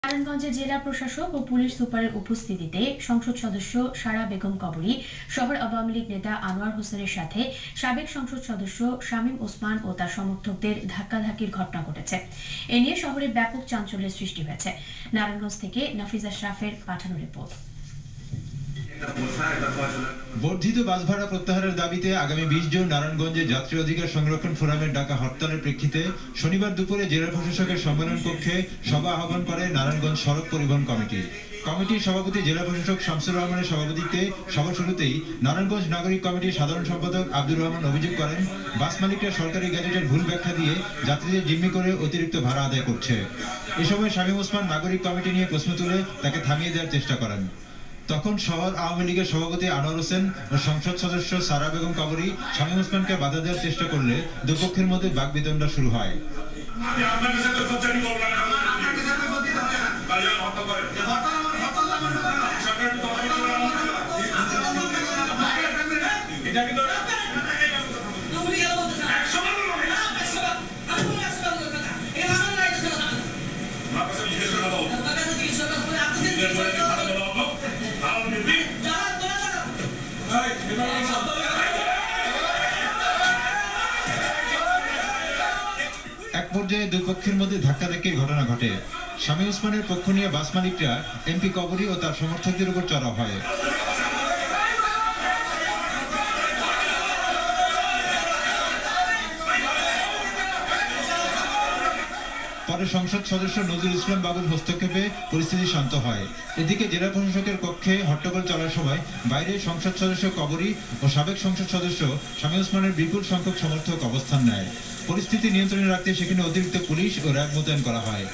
নারায়ণগঞ্জে জেলা প্রশাসক ও পুলিশ সুপারের উপস্থিতিতে সংসদ সদস্য সারা বেগম কবরী, শহর আওয়ামী লীগ নেতা আনোয়ার হোসেনের সাথে সাবেক সংসদ সদস্য শামীম ওসমান ও তার সমর্থকদের ধাক্কাধাক্কির ঘটনা ঘটেছে। এ নিয়ে শহরে ব্যাপক চাঞ্চল্যের সৃষ্টি হয়েছে। নারায়ণগঞ্জ থেকে নাফিজা শরাফের পাঠানো রিপোর্ট। বর্ধিত বাস ভাড়া প্রত্যাহারের দাবিতে আগামী 20 জুন নারায়ণগঞ্জে যাত্রী অধিকার সংরক্ষণ ফোরামের ডাকা হরতালের প্রেক্ষিতে শনিবার দুপুরে জেলা প্রশাসকের সম্মেলন কক্ষে সভা আহ্বান করে নারায়ণগঞ্জ সড়ক পরিবহন কমিটি। কমিটির সভাপতি জেলা প্রশাসক শামসুর রহমানের সভাপতিত্বে সভা শুরুতেই নারায়ণগঞ্জ নাগরিক কমিটির সাধারণ সম্পাদক আব্দুর রহমান অভিযোগ করেন, বাস মালিকরা সরকারি গ্যাজেটের ভুল ব্যাখ্যা দিয়ে যাত্রীদের জিম্মি করে অতিরিক্ত ভাড়া আদায় করছে। এ সময় শামীম ওসমান নাগরিক কমিটি নিয়ে প্রশ্ন তুলে তাকে থামিয়ে দেওয়ার চেষ্টা করেন। তখন শহর আওয়ামী লীগের সভাপতি আনোয়ার হোসেন ও সংসদ সদস্য সারা বেগম কবরী শামীম ওসমানকে বাধা দেওয়ার চেষ্টা করলে দুপক্ষের মধ্যে বাকবিতণ্ডা শুরু হয়। এক পর্যায়ে দুই পক্ষের মধ্যে ধাক্কাধাক্কির ঘটনা ঘটে। শামীম ওসমানের পক্ষ নিয়ে বাস মালিকরা এমপি কবরী ও তার সমর্থকদের উপর চড়াও হয়। পরে সংসদ সদস্য নজরুল ইসলাম বাবুর হস্তক্ষেপে পরিস্থিতি শান্ত হয়। এদিকে জেলা প্রশাসকের কক্ষে হট্টগোল চলার সময় বাইরে সংসদ সদস্য কবরী ও সাবেক সংসদ সদস্য শামীম ওসমানের বিপুল সংখ্যক সমর্থক অবস্থান নেয়। পরিস্থিতি নিয়ন্ত্রণে রাখতে সেখানে অতিরিক্ত পুলিশ ও র্যাব মোতায়েন করা হয়।